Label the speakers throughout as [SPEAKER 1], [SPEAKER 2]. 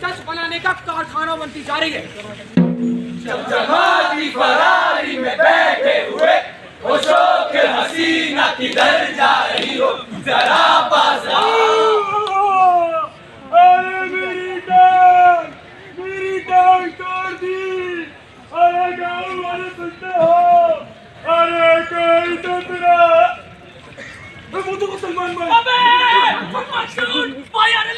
[SPEAKER 1] सच बनाने का कारखाना बनती जा रही है।
[SPEAKER 2] जमाती फरारी में बैठे हुए होशों के हसीना किधर जा रही हो, जरा पास आओ।
[SPEAKER 3] अरे मेरी टांग तोड़ दी। अरे गाँव वाले सुनते हो? अरे कोई तो सुना। वो तो सलमान भाई।
[SPEAKER 1] अबे सुन भाई आने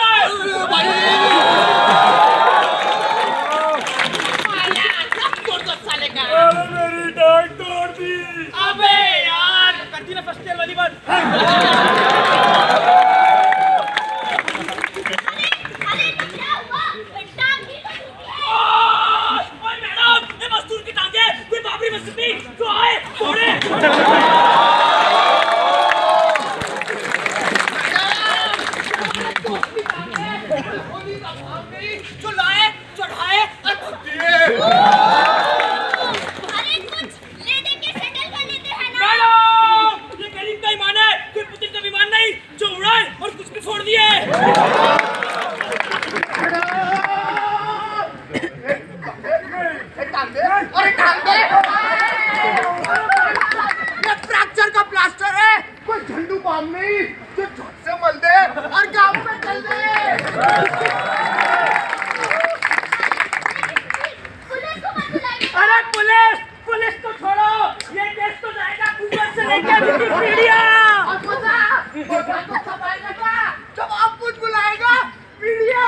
[SPEAKER 3] अरे मेरी टांग तोड़ दी।
[SPEAKER 1] अबे यार करती ना फर्स्ट ईयर वाली बात। मैडम ये मजदूर की टांगे कोई बाबरी मस्जिद नहीं तो आए तोड़े। जो लाए चढ़ाए और दिए।
[SPEAKER 4] अरे कुछ ले दे के सेटल कर लेते हैं ना।
[SPEAKER 1] मैडम ये गरीब का ईमान है, कोई पुतिन का विमान नहीं जो उड़ाए और कुछ भी फोड़ दिए।
[SPEAKER 5] अरे टांगे ये फ्रैक्चर का प्लास्टर है, कोई झंडू बाम नहीं जो झट से मल दे और गाँव में चल दे।
[SPEAKER 4] पुलिस को मत बुलाइए।
[SPEAKER 1] अरे पुलिस तो छोड़ो, ये केस तो जाएगा ऊपर से लेके विकिपीडिया।
[SPEAKER 5] और मजा तो छपाएगा क्या जब आप कुछ बुलाएगा पीड़िया।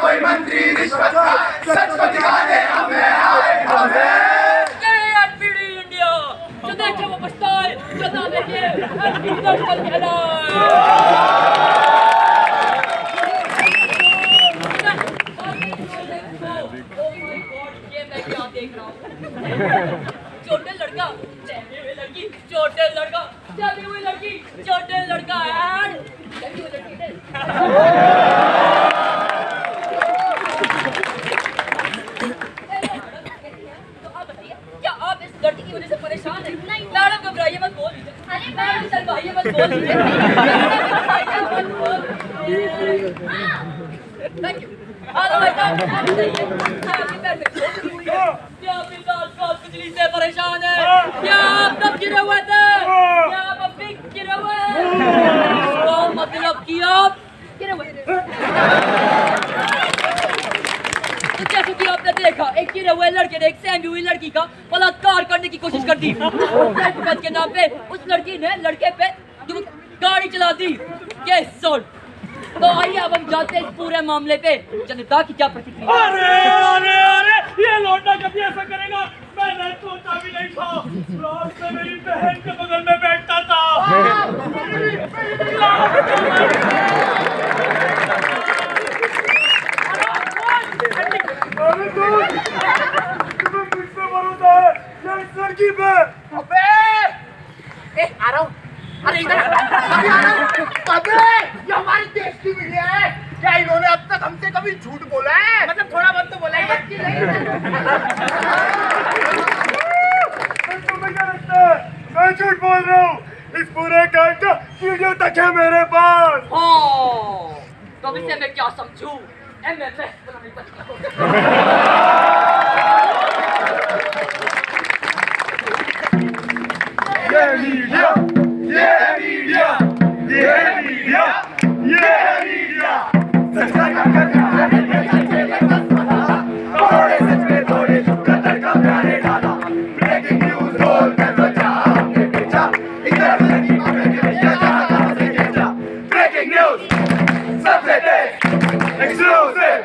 [SPEAKER 2] कोई मंत्री रिश्वत का सच को दिखा दे हमें, आए हमें।
[SPEAKER 1] पीडी इंडिया जो देखे वो पछताए, जो ना देखे दर्शन कहलाए। ये मैं क्या देख रहा हूँ? छोटे लड़का चहरे हुए लड़की, छोटे लड़का चहरे हुए लड़की, छोटे लड़का यार चहरे हुए लड़की। क्या आप इस लड़की की वजह से परेशान हैं? नहीं मैडम घबराइए मत बोल दीजिए। अरे मैडम शर्माइए मत बोल दीजिए। Thank you. हेलो मैडम आप बताइए आपके पैर में चोट लगी हुई है? क्या आप इस आसपास बिजली से परेशान हैं? क्या आप कब गिरे हुए थे? क्या आप अभी गिरे हुए हैं? इसका मतलब कि आप गिरे हुए थे। तो जैसे कि आपने देखा एक गिरे हुए लड़के ने एक सहमी हुई लड़की का बलात्कार करने की कोशिश कर दी। सेल्फ के नाम पे उस लड़की ने लड़के पे गाड़ी चला दी। Case solve. तो आइए अब हम जाते हैं इस पूरे मामले पे जनता की क्या प्रतिक्रिया।
[SPEAKER 3] अरे ये लौंडा कभी ऐसा करेगा मैंने सोचा भी नहीं था। रात में मेरी बहन के बगल में बैठता था। अरे तुम्हें मुझसे भरोसा है ये इस लड़की पे।
[SPEAKER 5] अबे आ रहा हूँ। अरे इधर अभी आ रहा हूँ। अबे ये हमारे देश की मीडिया है, क्या इन्होंने अब तक हमसे कभी झूठ बोला है?
[SPEAKER 1] मतलब थोड़ा बहुत तो बोला है।
[SPEAKER 3] तुम्हें क्या लगता है मैं झूठ बोल रहा हूँ? इस पूरे काम का वीडियो तक है मेरे पास।
[SPEAKER 1] तो अब इसे मैं क्या समझूं? MMS बनाने
[SPEAKER 3] ये मीडिया सच का काम करना थोड़े सच में थोड़े झूठ का तड़का प्यारे डाला। ब्रेकिंग न्यूज़ रोल कर दो जहाँ हमने बेचा, एक तरफ लगी मामले के भैया जहाँ कहाँ से बेचा। ब्रेकिंग न्यूज़ सबसे तेज एक्सक्लूसिव,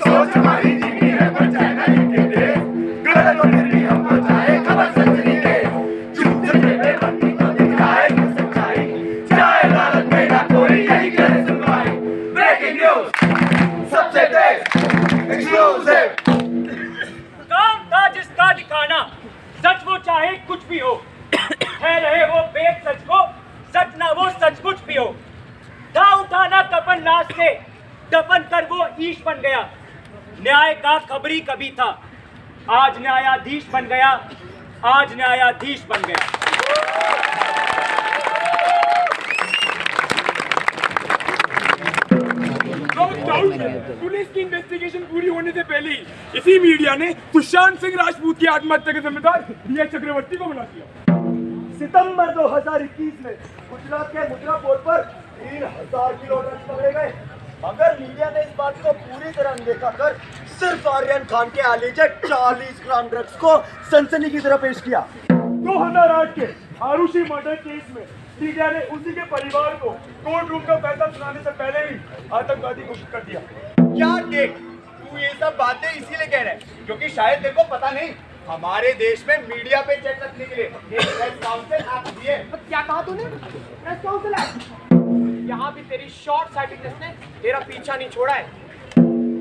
[SPEAKER 3] सोच हमारी धीमी है पर चाइना इनके तेज। गलत हो फिर भी हमको चाहे खबर सच नहीं दे, झूठ से पेपर बनती तो दिखाए क्यों सच्चाई, चाहे अदालत में ना कोई यही करे सुनवाई। ब्रेकिंग न्यूज़ सबसे तेज एक्सक्लूसिव।
[SPEAKER 1] काम था जिसका दिखाना, सच वो चाहे कुछ भी हो, है रहे वो बेक सच को, सच ना वो सचमुच भी हो। था उठाना कफन लाश से, दफन कर वो ईश बन गया। न्याय का खबरी कभी था, आज न्यायाधीश बन गया, आज न्यायाधीश बन गया।
[SPEAKER 6] पुलिस की इन्वेस्टिगेशन पूरी होने से पहले ही इसी मीडिया ने सुशांत सिंह राजपूत की आत्महत्या के जिम्मेदार रिया चक्रवर्ती को बना दिया।
[SPEAKER 3] सितंबर 2021 में गुजरात के मुद्रा पोर्ट पर 3000 किलो ड्रग्स पकड़े गए, मगर मीडिया ने इस बात को पूरी तरह अनदेखा कर सिर्फ आर्यन खान के एलिजेड 40 ग्राम ड्रग्स को सनसनी की तरह पेश किया।
[SPEAKER 6] 2008 के आरुषि मर्डर केस में मीडिया ने उसी के परिवार को कोर्ट रूम का फैसला सुनाने से पहले ही आतंकवादी घोषित कर दिया।
[SPEAKER 5] क्या देख, तू ये सब बातें इसीलिए कह रहा है क्योंकि शायद तेरे को पता नहीं, हमारे देश में मीडिया पे चेक रखने के लिए एक प्रेस काउंसिल एक्ट दिए। क्या कहा तूने? Press council act. यहाँ भी तेरी शॉर्ट साइटेडनेस ने तेरा पीछा नहीं छोड़ा है।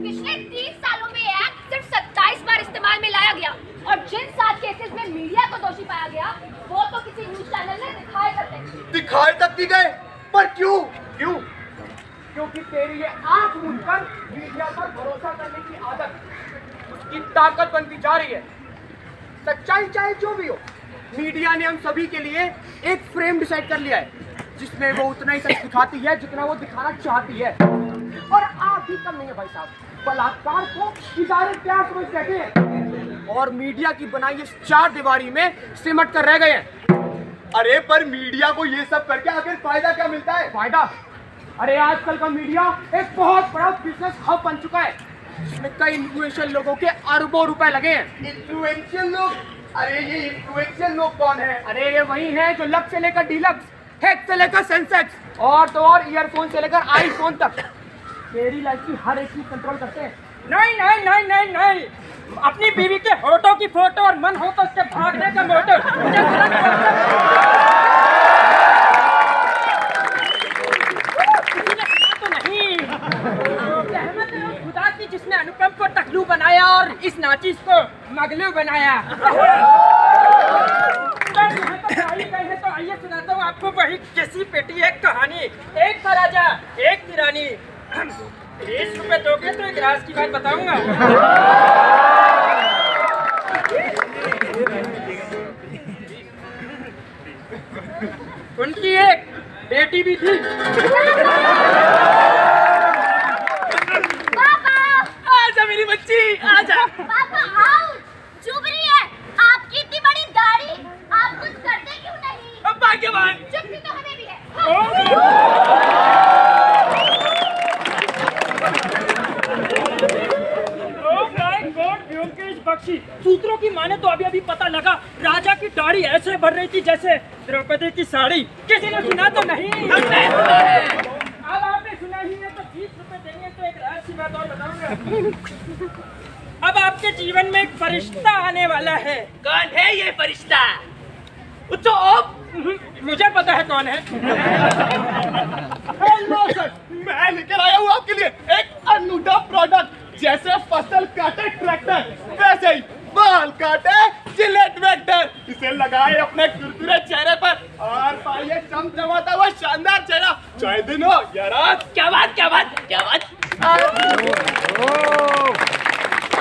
[SPEAKER 4] पिछले 30 सालों में ये एक्ट सिर्फ 27 बार इस्तेमाल में लाया गया और जिन 7 केसेस में मीडिया को दोषी पाया गया वो तो किसी न्यूज चैनल ने
[SPEAKER 5] दिखाए तक भी गए, पर क्यों? क्योंकि तेरी ये आंख मूंदकर मीडिया पर भरोसा करने की आदत उसकी ताकत बनती जा रही है। सच्चाई चाहे जो भी हो, मीडिया ने हम सभी के लिए एक फ्रेम डिसाइड कर लिया है जिसमें वो उतना ही सच दिखाती है जितना वो दिखाना चाहती है। और आप भी कम नहीं है भाई साहब, बलात्कार को इशारे प्यार समझ कहते हैं और मीडिया की बनाई इस 4 दीवारी में सिमट कर रह गए हैं। अरे पर मीडिया को ये सब करके आखिर फायदा क्या मिलता है? फायदा? अरे आजकल का मीडिया एक बहुत बड़ा बिजनेस हब बन चुका है जिसमें कई इन्फ्लुएंशियल लोगों के अरबों रुपए लगे हैं। इन्फ्लुएंशियल लोग? अरे ये इन्फ्लुएंशियल लोग कौन है? अरे ये वही है जो लक्स से लेकर डीलक्स, हैक से लेकर सेंसेक्स और तो और ईयरफोन से लेकर आईफोन तक तेरी लाइफ की हर एक चीज कंट्रोल करते हैं।
[SPEAKER 1] नहीं, अपनी बीवी के होठों की फोटो और मन हो तो उसके भागने का मोटो मुझे तो नहीं। रहमत है उस खुदा की जिसने अनुपम को टकलू बनाया और इस नाचिस को मगलू बनाया। तो आइए सुनाता हूँ आपको वही कैसी पेटी एक कहानी। एक था राजा, एक थी रानी। 20 रुपए दोगे तो एक राज की बात बताऊंगा। उनकी एक बेटी भी थी।
[SPEAKER 4] पापा!
[SPEAKER 1] आजा मेरी बच्ची, आजा।
[SPEAKER 4] पापा आओ, चुभ रही है। आपकी इतनी बड़ी दाढ़ी, आप कुछ करते क्यों नहीं?
[SPEAKER 1] अब भाग्यवान।
[SPEAKER 4] चुप्पी तो हमें भी है।
[SPEAKER 1] बख्शी सूत्रों की माने तो अभी पता लगा राजा की दाढ़ी ऐसे भर रही थी जैसे द्रौपदी की साड़ी। किसी ने सुना तो नहीं? हमने सुना है। अब आपने सुना ही है तो 20 रुपए देंगे तो एक राज की बात और बताऊंगा। अब आपके जीवन में एक फरिश्ता आने वाला है। कौन है ये फरिश्ता? तो मुझे पता है कौन है।
[SPEAKER 5] हेलो सर, मैं लेकर आया हूँ आपके लिए एक अनूठा प्रोडक्ट। जैसे फसल काटे ट्रैक्टर, वैसे ही बाल काटे जिलेट वेक्टर। इसे लगाए अपने कुरकुरे चेहरे पर और पाइए चमचमाता हुआ शानदार चेहरा, चाहे दिन हो या रात।
[SPEAKER 1] क्या बात।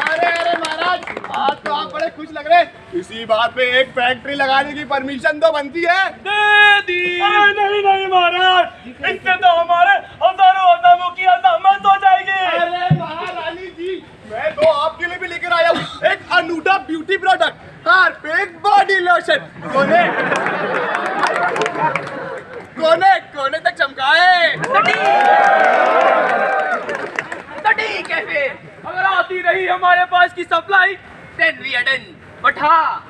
[SPEAKER 5] अरे महाराज, आज तो आप बड़े खुश लग रहे हैं। इसी बात पे एक फैक्ट्री लगाने की परमिशन तो बनती है।
[SPEAKER 6] दे दी। नहीं महाराज, इससे तो हमारे हजारों आदमों की अजामत हो जाएगी।
[SPEAKER 5] अरे महारानी जी, मैं तो आपके लिए भी लेकर आया हूँ एक अनूठा beauty product, Harpic body lotion. कोने तक चमकाए।
[SPEAKER 1] तो ठीक है फिर, अगर आती रही हमारे पास की supply then we are done. But हाँ,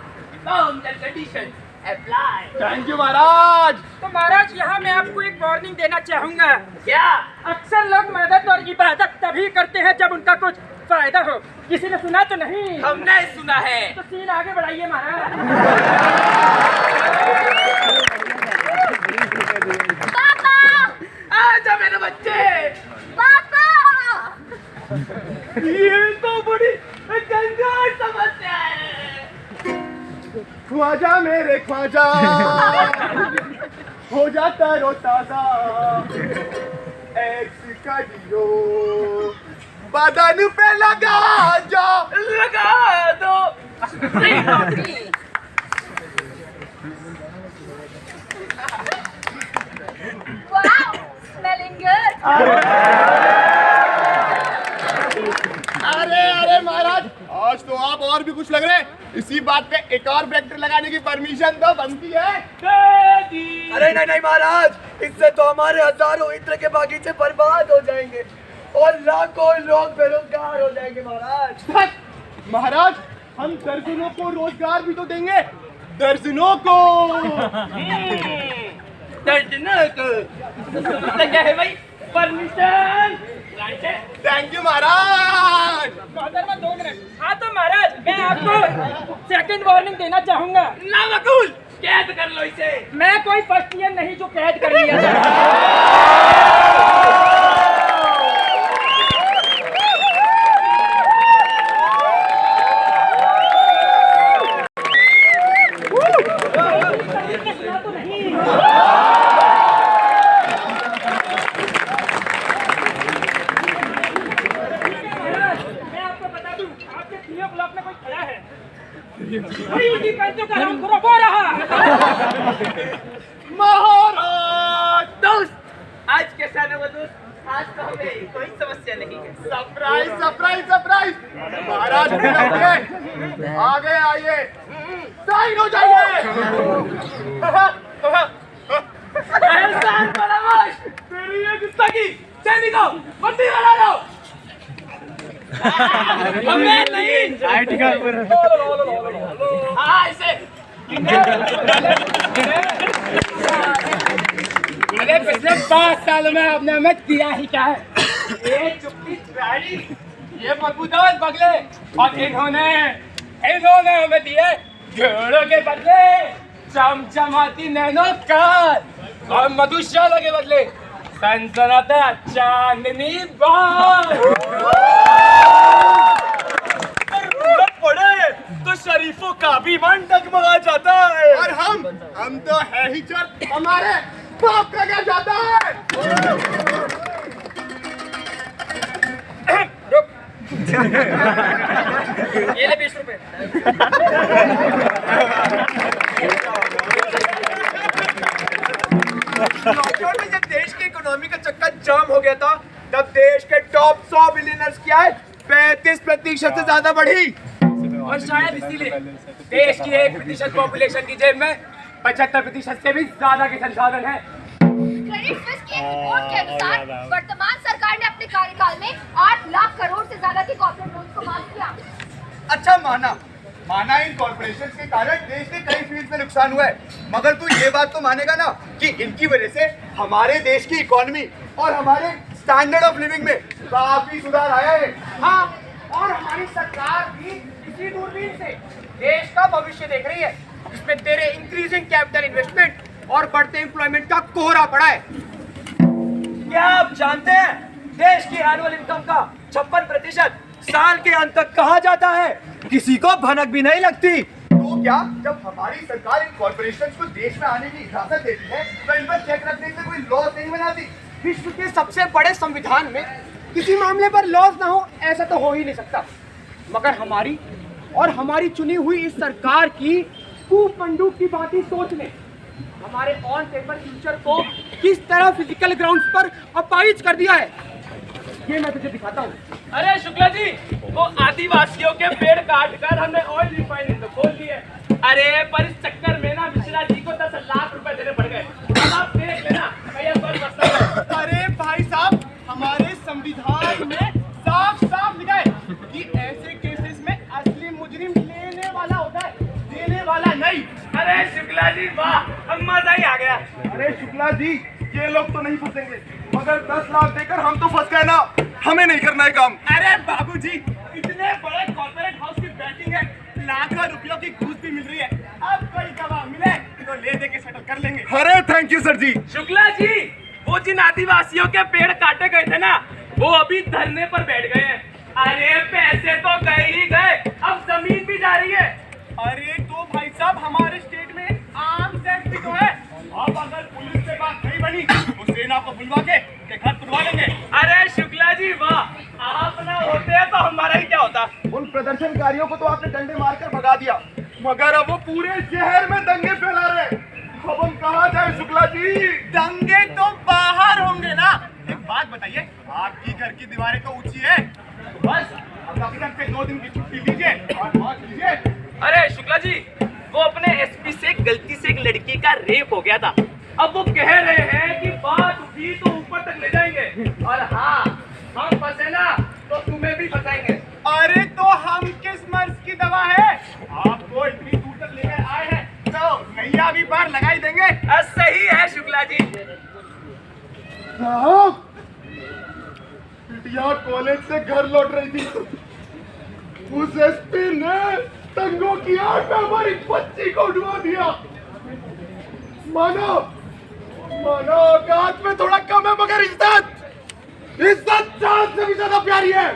[SPEAKER 1] terms and conditions apply.
[SPEAKER 5] Thank you महाराज।
[SPEAKER 1] तो महाराज यहाँ मैं आपको एक वार्निंग देना चाहूँगा।
[SPEAKER 2] क्या?
[SPEAKER 1] अक्सर लोग मदद और इबादत तभी करते हैं जब उनका कुछ फायदा हो। किसी ने सुना तो नहीं?
[SPEAKER 2] हमने सुना है।
[SPEAKER 1] तो सीन आगे बढ़ाइए महाराज।
[SPEAKER 4] पापा!
[SPEAKER 2] आजा मेरे बच्चे।
[SPEAKER 4] पापा!
[SPEAKER 2] ये तो बड़ी गंभीर समस्या है।
[SPEAKER 5] ख्वाजा मेरे ख्वाजा, हो जाता रो ताजा, एक्स का जीरो बदन पे लगा
[SPEAKER 2] दो।
[SPEAKER 4] Wow! Smelling good!
[SPEAKER 3] आज तो आप और भी कुछ लग रहे हैं। इसी बात पे एक और फैक्ट्री लगाने की परमिशन तो बनती है।
[SPEAKER 5] अरे नहीं नहीं महाराज, इससे तो हमारे हजारों इत्र के बागीचे बर्बाद हो जाएंगे और लाखों लोग बेरोजगार हो जाएंगे महाराज।
[SPEAKER 3] महाराज, हम दर्जनों को रोजगार भी तो देंगे, दर्जनों को।
[SPEAKER 1] क्या है भाई? परमिशन।
[SPEAKER 3] थैंक यू महाराज।
[SPEAKER 1] मोहतरमा 2 मिनट। हाँ तो महाराज, मैं आपको सेकंड वार्निंग देना चाहूंगा।
[SPEAKER 2] ना वकूल, कैद कर लो इसे।
[SPEAKER 1] मैं कोई फर्स्ट ईयर नहीं जो कैद कर लिया जाए। मैं आपको बता दूं, आपके 3 ब्लॉक में कोई खड़ा है। वही उल्टी पैंतों का रंग खराब हो रहा।
[SPEAKER 3] महाराज,
[SPEAKER 2] दोस्त, आज कैसा ना वो दोस्त? आज तो हमें कोई समस्या नहीं है।
[SPEAKER 3] Surprise surprise surprise. महाराज आगे आइए, साइन हो जाइए।
[SPEAKER 2] एहसान फरामोश, तेरी ये गुस्ताखी। सैनिकों, बंदी बना लो। हमें नहीं। हाँ इसे।
[SPEAKER 1] अरे पिछले 5 सालों में आपने हमें दिया ही क्या है? ये चुप्पी चुराई, ये मजबूत बगले, और इन्होंने हमें दिए घोड़ों के बदले चमचमाती नैनो कार और मधुशाला के बदले सनसनाता चांदनी बाल।
[SPEAKER 6] पड़े तो शरीफों का भी मन डगमगा जाता है।
[SPEAKER 3] और हम तो है ही चोर, हमारे बाप का क्या जाता है।
[SPEAKER 1] ये ले 20 रुपए।
[SPEAKER 5] लॉकडाउन में जब देश की इकोनॉमी का चक्का जाम हो गया था, तब देश के टॉप 100 बिलियनर्स की आय 35% से ज्यादा बढ़ी।
[SPEAKER 1] और शायद इसीलिए देश की 1% पॉपुलेशन की जेब में 75% से भी ज्यादा के संसाधन है।
[SPEAKER 4] क्रेडिट स्विस की एक रिपोर्ट के अनुसार वर्तमान सरकार ने अपने कार्यकाल में 8 लाख करोड़ से ज्यादा की कॉर्पोरेट लोन्स को माफ किया।
[SPEAKER 3] अच्छा माना इन कॉर्पोरेशन के कारण देश के कई फील्ड में नुकसान हुआ है, मगर तू ये बात तो मानेगा ना कि इनकी वजह से हमारे देश की इकोनॉमी और हमारे स्टैंडर्ड ऑफ लिविंग में काफी सुधार आया है।
[SPEAKER 5] हाँ, और हमारी सरकार भी इसी दूरबीन से देश का भविष्य देख रही है, जिसमें तेरे इंक्रीजिंग कैपिटल इन्वेस्टमेंट और बढ़ते एम्प्लॉयमेंट का कोहरा पड़ा है। क्या आप जानते हैं देश की एनुअल इनकम का 56% साल के अंत तक कहा जाता है? किसी को भनक भी नहीं लगती।
[SPEAKER 3] तो क्या जब हमारी सरकार इन कॉर्पोरेशन को देश में आने की इजाजत देती है तो इन पर चेक रखने के कोई लॉ नहीं बनाती?
[SPEAKER 5] विश्व के सबसे बड़े संविधान में किसी मामले पर लॉज ना हो, ऐसा तो हो ही नहीं सकता। मगर हमारी चुनी हुई इस सरकार की कूपमंडूक की भांति सोच ने हमारे ऑन पेपर फ्यूचर को किस तरह फिजिकल ग्राउंड्स पर अपाहिज कर दिया है, ये मैं तुझे दिखाता हूँ।
[SPEAKER 1] अरे शुक्ला जी, वो आदिवासियों के पेड़ काट कर हमने ऑयल रिफाइनरी तो खोल दी है। अरे पर इस चक्कर में ना मिश्रा जी को 10 लाख रुपए देने पड़ गए। अब आप देख लेना भैया कोई मसला है।
[SPEAKER 3] अरे भाई साहब, हमारे संविधान में साफ साफ लिखा है कि ऐसे केसेस में असली मुजरिम लेने वाला होता है, देने वाला नहीं।
[SPEAKER 1] अरे शुक्ला जी वाह, हम मजा ही आ गया।
[SPEAKER 6] अरे शुक्ला जी, ये लोग तो नहीं फंसेंगे, मगर 10 लाख देकर हम तो फंस गए ना। हमें नहीं करना है काम।
[SPEAKER 1] अरे बाबूजी, इतने बड़े कॉर्पोरेट हाउस की बैटिंग है, लाखों रुपयों की घूस भी मिल रही है। अब कोई गवाह मिले तो ले दे के सेटल कर लेंगे।
[SPEAKER 6] अरे थैंक यू सर जी।
[SPEAKER 1] शुक्ला जी, वो जिन आदिवासियों के पेड़ काटे गए थे ना, वो अभी धरने पर बैठ गए हैं। अरे पैसे तो गए ही गए, अब जमीन भी जा रही है।
[SPEAKER 6] अरे तो भाई साहब, हमारे स्टेट में आर्म्स एक्ट भी तो है। अब अगर पुलिस से बात नहीं बनी तो सेना को बुलवा के घर तुड़वा लेंगे।
[SPEAKER 1] अरे शुक्ला जी वाह, आप ना होते हैं तो हमारा ही क्या होता।
[SPEAKER 3] उन प्रदर्शनकारियों को तो आपने डंडे मारकर भगा दिया, मगर अब वो पूरे शहर में दंगे फैला रहे। अब हम कहाँ जाए शुक्ला जी?
[SPEAKER 6] दंगे तो बाहर होंगे ना। एक बात बताइए, आपकी घर की दीवारें तो ऊंची है, तो बस
[SPEAKER 5] दफ्तर से 2 दिन की छुट्टी लीजिए और मौज लीजिए।
[SPEAKER 2] अरे शुक्ला जी, वो अपने एसपी से गलती से एक लड़की का रेप हो गया था। अब वो कह रहे हैं कि बात उठी तो ऊपर तक ले जाएंगे, और हाँ, हम फंसे ना तो तुम्हें भी फंसाएंगे।
[SPEAKER 5] अरे तो हम किस मर्ज की दवा है, आपको इतनी दूर तक लेकर आए हैं तो नैया भी पार लगा ही देंगे।
[SPEAKER 2] सही है शुक्ला जी।
[SPEAKER 6] साहब, बिटिया कॉलेज से घर लौट रही थी, उस एसपी ने दंगों की आड़ में हमारी बच्ची को डुबा दिया। मानो औकात में थोड़ा कम है, मगर इज्जत जान से भी ज्यादा प्यारी है।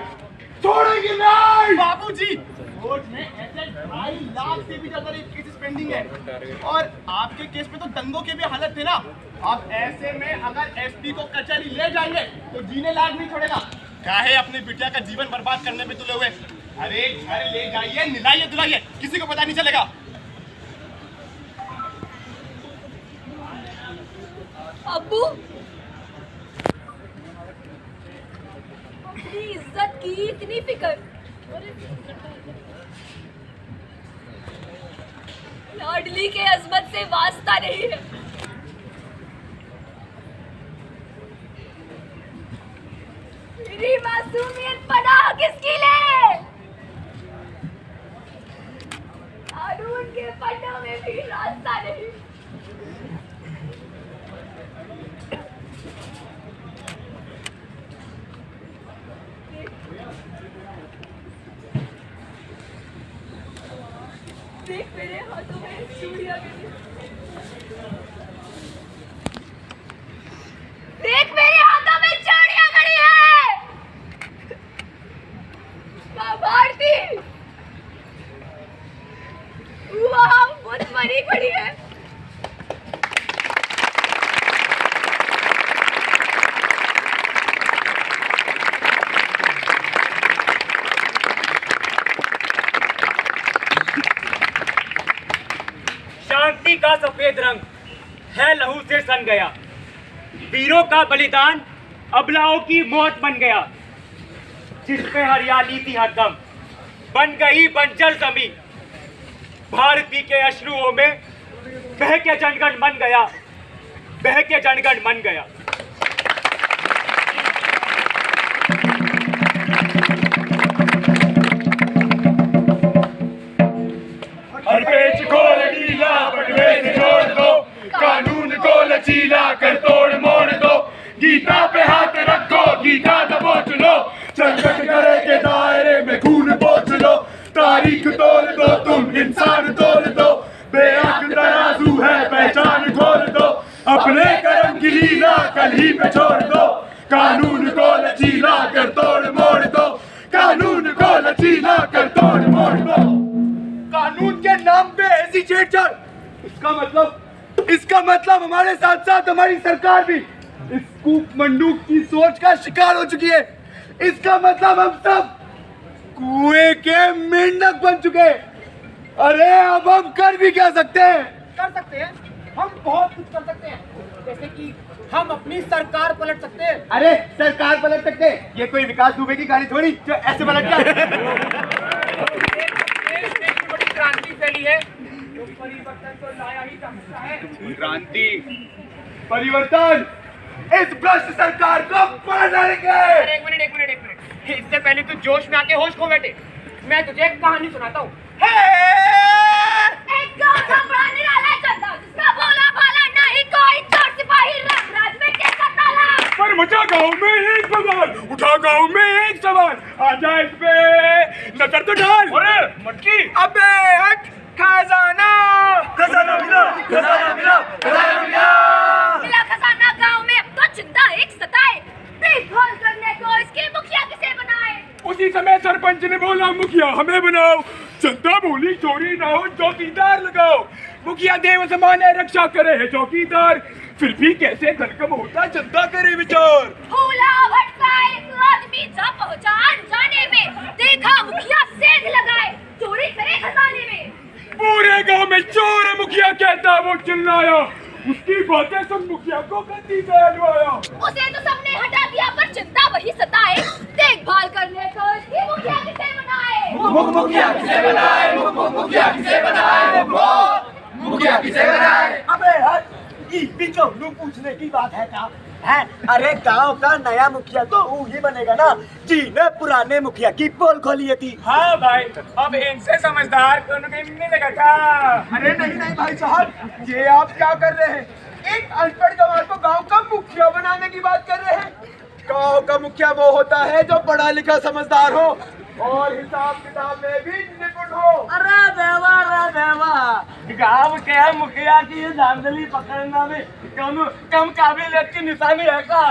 [SPEAKER 6] छोड़ेगी नहीं।
[SPEAKER 5] बाबूजी, कोर्ट में ऐसे 2.5 लाख से भी ज्यादा रेप केसेस पेंडिंग है, और आपके केस में तो दंगों के भी हालत थे ना। अब ऐसे में अगर एसपी को कचहरी ले जाएंगे तो जीने लायक नहीं छोड़ेगा, काहे अपने बिटिया का जीवन बर्बाद करने में तुले हुए। अरे घर ले जाइए, निलाइए दुलाइए, किसी को पता नहीं चलेगा।
[SPEAKER 4] अब्बू, अपनी इज्जत की इतनी फिक्र, लाडली के अजमत से वास्ता नहीं है। मेरी मासूमियत पनाह किसकी ले? कानून के पन्नों में भी रास्ता नहीं। देख मेरे हाथों में चूड़ियां भी, देख मेरे हाथों में चूड़ियां खड़ी है। भारती, वहाँ बुद्धमणि खड़ी है।
[SPEAKER 7] शांति का सफेद रंग है लहू से सन गया, वीरों का बलिदान अबलाओं की मौत बन गया। जिस पे हरियाली थी हरदम बन गई बंजर जमीन, भारती के अश्रुओं में बह के जनगण मन गया, बह के जनगण मन गया।
[SPEAKER 6] हर पेच को लचीला बटवे से जोड़ दो, कानून को लचीला कर तोड़ मोड़ दो। गीता पे हाथ रखो, गीता दबोच लो, संकट करे के दायरे में खून पोंछ लो। तारीख तोड़ दो, तुम इंसान तोड़ दो, बेअक्ल तराजू है पहचान खोल दो। अपने कर्म की लीला कल ही पे छोड़ दो, कानून को लचीला कर तोड़ मोड़ दो, कानून को लचीला कर तोड़ मोड़ दो। कानून के नाम पे ऐसी छेड़छाड़, इसका मतलब हमारे साथ साथ हमारी सरकार भी इस कूप मंडूक की सोच का शिकार हो चुकी है। इसका मतलब हम सब कुएं के मेंढक बन चुके हैं। अरे अब हम कर भी क्या सकते हैं?
[SPEAKER 5] कर सकते हैं, हम बहुत कुछ कर सकते हैं, जैसे कि हम अपनी सरकार पलट सकते हैं।
[SPEAKER 6] अरे सरकार पलट सकते हैं, ये कोई विकास दुबे की कहानी थोड़ी जो ऐसे पलट जाए।
[SPEAKER 5] बड़ी क्रांति फैली है, जो परिवर्तन तो लाया ही जा सकता है।
[SPEAKER 6] क्रांति, परिवर्तन इस भ्रष्ट सरकार को पलट डालेंगे।
[SPEAKER 5] अरे एक मिनट, इससे पहले तू जोश में आके होश खो बैठे। मैं तुझे एक कहानी सुनाता हूँ।
[SPEAKER 4] एक गाँव का बड़ा निराला चंदा, जिसका भोला भाला नहीं कोई, चोर सिपाही राज में कैसा ताला।
[SPEAKER 6] पर मचा गाँव में एक बवाल, उठा गाँव में एक सवाल, आजा इस पे नजर तो डाल।
[SPEAKER 5] अरे मटकी, अबे हट, खजाना
[SPEAKER 6] खजाना मिला, खजाना मिला, खजाना मिला।
[SPEAKER 4] मिला खजाना गाँव में, अब तो चिंता एक सताए, देखभाल करने को इसके मुखिया किसे बनाए।
[SPEAKER 6] उसी समय सरपंच ने बोला मुखिया हमें बनाओ, जनता बोली चोरी ना हो चौकीदार लगाओ। मुखिया देव समान है रक्षा करे है चौकीदार, फिर भी कैसे धनकम होता जनता करे विचार।
[SPEAKER 4] भूला भटका एक आदमी जा पहुंचा अनजाने में, देखा मुखिया सेंध लगाए, चोरी करे खजाने में।
[SPEAKER 6] पूरे गांव में चोर है मुखिया कहता वो चिल्लाया, उसकी बातें सुन मुखिया को गद्दी कहलवाया।
[SPEAKER 4] उसे तो सबने हटा दिया पर चिंता वही सताए, देखभाल करने को इसकी मुखिया किसे
[SPEAKER 3] मुखिया किसे बनाए, मुखिया किसे बनाए, मुखिया किसे बनाए।
[SPEAKER 5] अबे हट, ई बीचों पूछने की बात है क्या है? अरे गांव का नया मुखिया तो वो ही बनेगा ना जिन्हें पुराने मुखिया की पोल खोली थी।
[SPEAKER 6] हाँ भाई, अब इनसे समझदार कौन मिलेगा क्या?
[SPEAKER 5] अरे नहीं नहीं भाई साहब, ये आप क्या कर रहे हैं? एक अनपढ़ गंवार को गांव का मुखिया बनाने की बात कर रहे हैं। गांव का मुखिया वो होता है जो पढ़ा लिखा समझदार हो और हिसाब किताब में भी निपुण हो। अरे देवा गांव के मुखिया की धांधली पकड़ना में कम काबिलियत की निशानी है का?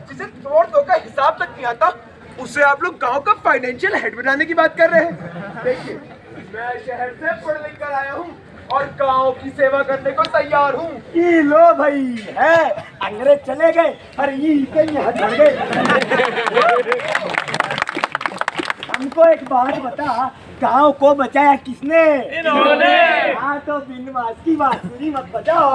[SPEAKER 5] जिसे तोड़ दो का हिसाब तक नहीं आता, उससे आप लोग गांव का फाइनेंशियल हेड बनाने की बात कर रहे हैं। देखिए, मैं शहर से पढ़ लिख कर आया हूँ और गांव की सेवा करने को तैयार हूँ। ये लो भाई है, अंग्रेज चले गए और ये यहाँ चढ़ गए। हमको एक बात बता, गांव को बचाया किसने?
[SPEAKER 6] इन्होंने।
[SPEAKER 5] हाँ तो बिन बात की बांसुरी मत बजाओ।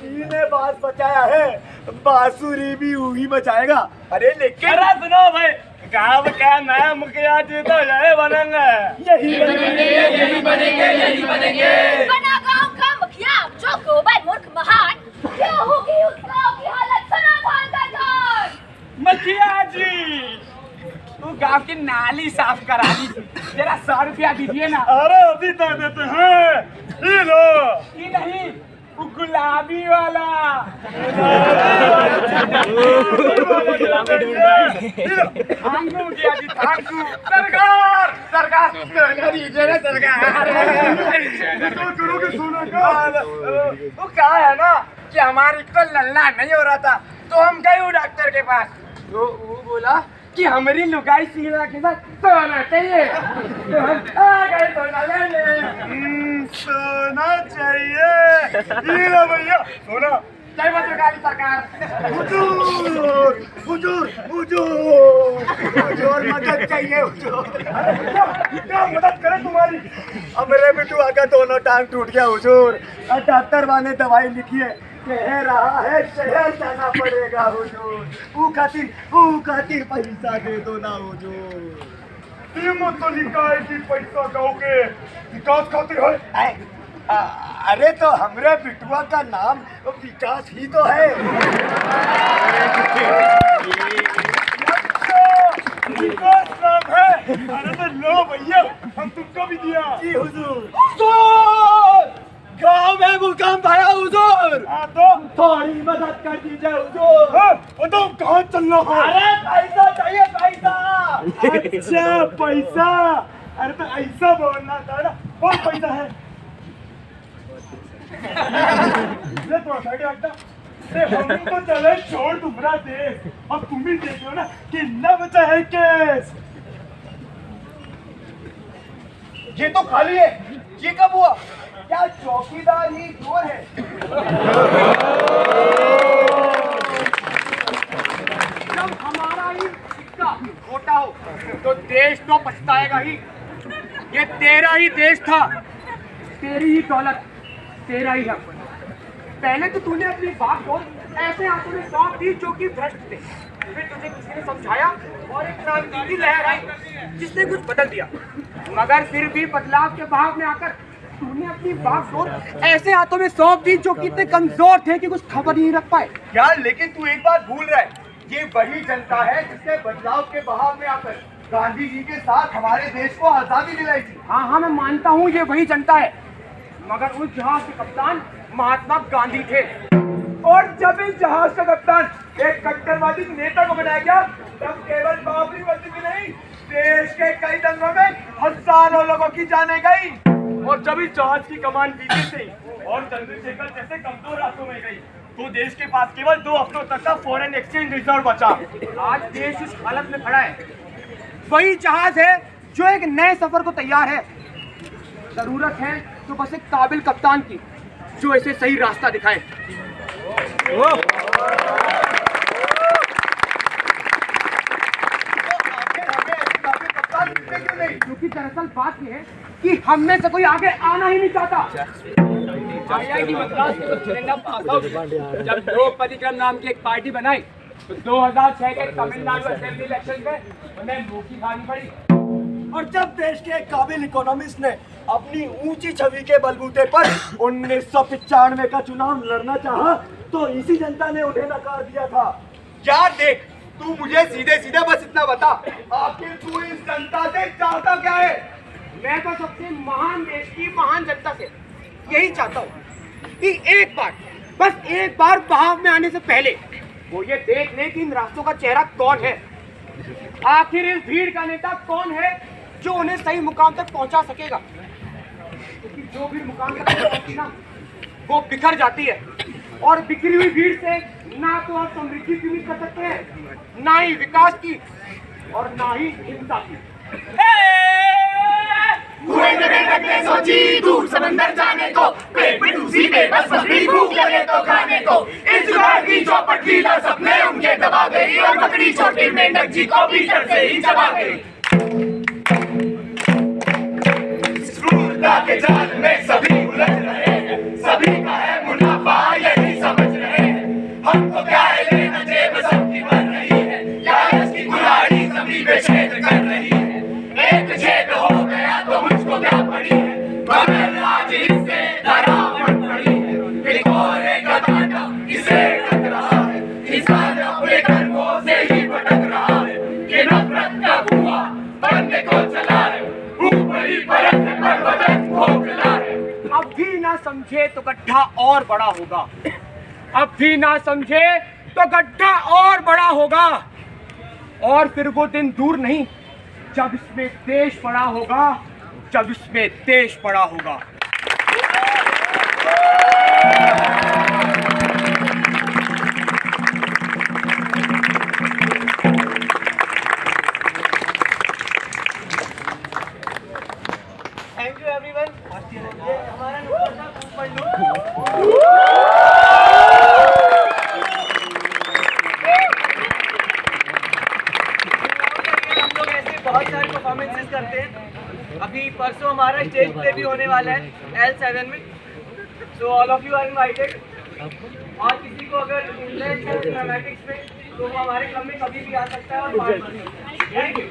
[SPEAKER 5] इन्हें बात बचाया है, बांसुरी भी वही बचाएगा। अरे लेकिन
[SPEAKER 6] अरे सुनो भाई, गाँव का नया मुखिया जी तो यही बनेंगे।
[SPEAKER 3] यही बनेंगे।
[SPEAKER 4] बना गांव का मुखिया जो गोबर मूर्ख महान, क्या होगी उस गांव की हालत? सुना कौन का जान?
[SPEAKER 6] मुखिया जी, तू गाँव की नाली साफ करा दी, जरा 100 रुपया दीजिए ना। अरे अभी तो देते हैं, ये लो। ये नहीं, वो गुलाबी वाला। मुखिया जी, सरकार वो क्या है ना कि हमारी तो लल्ला नहीं हो रहा था, तो हम गए वो डॉक्टर के पास, तो वो बोला कि हमारी लुगाई सीला के साथ सोना चाहिए, तो हम आ गए सोना लेने। सोना चाहिए, ये लो भैया सोना। जय भद्रकाली सरकार।
[SPEAKER 5] हुजूर मदद चाहिए हुजूर।
[SPEAKER 6] क्या मदद करे तुम्हारी?
[SPEAKER 5] अब मेरे बिटुआ का दोनों टांग टूट गया हुजूर, डॉक्टर ने दवाई लिखी है, कह रहा है शहर जाना पड़ेगा हुजूर। वो खातिर पैसा दे दो ना हुजूर।
[SPEAKER 6] कीमत तो लिखा है कि पैसा दोगे, विकास खातिर है।
[SPEAKER 5] अरे तो हमरे बिटुआ का नाम विकास ही तो है।
[SPEAKER 6] विकास नाम है। अरे तो लो भैया, हम तुमको भी दिया।
[SPEAKER 5] जी हुजूर। गाँव में भूकंप आया हुजूर।
[SPEAKER 6] हाँ तो
[SPEAKER 5] थोड़ी मदद कर दीजिए हुजूर।
[SPEAKER 6] बताओ कहाँ चलना है?
[SPEAKER 5] अरे पैसा चाहिए, पैसा।
[SPEAKER 6] अच्छा पैसा। अरे तो ऐसा बोलना था ना, बहुत पैसा है। ये तो साइड रखता। हम तो चले छोड़ तुम्हारा देश, अब तुम भी देख लो ना कितना बचा है केस।
[SPEAKER 5] ये तो खाली है, ये कब हुआ? क्या चौकीदार ही चोर है? जब हमारा ही सिक्का खोटा हो तो देश तो पछताएगा ही। ये तेरा ही देश था, तेरी ही दौलत, तेरा ही हक। पहले तो तूने अपनी बात को ऐसे हाथों में सौंप दी जो कि भ्रष्ट थे, फिर तुझे किसी ने समझाया और एक क्रांति की लहर आई जिसने कुछ बदल दिया, मगर फिर भी बदलाव के बहाव में आकर तूने अपनी बागडोर ऐसे हाथों में सौंप दी जो कि इतने कमजोर थे कि कुछ खबर नहीं रख पाए। यार लेकिन तू एक बात भूल रहा है, ये वही जनता है जिसने बदलाव के बहाव में आकर गांधी जी के साथ हमारे देश को आजादी दिलाई थी। हाँ, मैं मानता हूँ ये वही जनता है, मगर उस जहाज के कप्तान महात्मा गांधी थे। और जब इस जहाज का कप्तान एक कट्टरवादी नेता को बनाया गया, तब केवल बाबरी मस्जिद में नहीं, देश के कई दंगों में हजारों लोगों की जानें गई। और जब इस जहाज की कमान पीछे से और चंद्रशेखर जैसे कमजोर हाथों में गई, तो देश के पास केवल 2 हफ्तों तक का फॉरेन एक्सचेंज रिजर्व बचा। आज देश इस हालत में खड़ा है। वही जहाज है जो एक नए सफर को तैयार है। जरूरत है तो बस एक काबिल कप्तान की जो इसे सही रास्ता दिखाए। क्योंकि दरअसल बात यह है कि हम में से कोई आगे आना ही नहीं चाहता।
[SPEAKER 8] IIT मद्रास के स्टूडेंट ऑफ पास आउट जब द्रौपदी क्रम नाम की एक पार्टी बनाई
[SPEAKER 5] तो 2006 के तमिलनाडु असेंबली इलेक्शन में उन्हें मुंह की खानी पड़ी।
[SPEAKER 8] और जब देश के एक काबिल इकोनॉमिस्ट ने अपनी ऊंची छवि के बलबूते पर 1995 का चुनाव लड़ना चाहा, तो इसी जनता ने उन्हें नकार दिया था।
[SPEAKER 5] यार देख, तू मुझे सीधे सीधे बस इतना बता, आखिर तू इस जनता से चाहता क्या है? मैं तो सबसे महान देश की महान जनता से यही चाहता हूँ कि एक बार, बस एक बार बहाव में आने से पहले वो ये देख ले कि इन रास्तों का चेहरा कौन है, आखिर इस भीड़ का नेता कौन है जो उन्हें सही मुकाम तक पहुंचा सकेगा। क्योंकि जो भी मुकाम तक पहुंचती ना, वो बिखर जाती है, और बिखरी हुई भीड़ से ना तो आप समृद्धि की उम्मीद कर सकते हैं, ना ही विकास की, और ना ही हिंसा की।
[SPEAKER 3] कुएं में मेंढक ने सोची दूर समंदर जाने को, पेट में दूसरी बेबस बकरी भूख लगे तो खाने को। इस जुगाड़ की चौपट की ला सपने उनके दबा गई, और बकरी छोटी मेंढक जी को भीतर से ही चबा गई। इस क्रूरता के जाल में सभी उलझ रहे हैं, सभी का है मुनाफा यही समझ रहे हैं। हमको क्या है लेना, जेब सबकी भर रही है, या इसकी कुल्हाड़ी जमीन पे छेद कर रही है। एक छेद हो गया तो मुझको क्या पड़ी है, मगर आज इससे धरावट पड़ी है। एक और एक कांटा इसे टकरा है, इंसान अपने कर्मों से ही भटक रहा है। ये नफरत का धुआं बनने को चला है, ऊपरी परत पर बदन खोखला है।
[SPEAKER 5] अब भी ना समझे तो गड्ढा और बड़ा होगा, अब भी ना समझे तो गड्ढा और बड़ा होगा। और फिर वो दिन दूर नहीं जब इसमें देश बड़ा होगा, जब इसमें देश बड़ा होगा।
[SPEAKER 7] Thank you everyone. ये हमारा नुक्कड़ था, पढ़ लो। हम लोग ऐसे बहुत सारे परफॉर्मेंसेस करते हैं। अभी परसों हमारा स्टेज प्ले भी होने वाला है L7 में, so all of you are invited. और किसी को अगर इंटरेस्ट है सिनेमैटिक्स में तो वो हमारे क्लब में कभी भी आ सकता है और पार्ट। Thank you.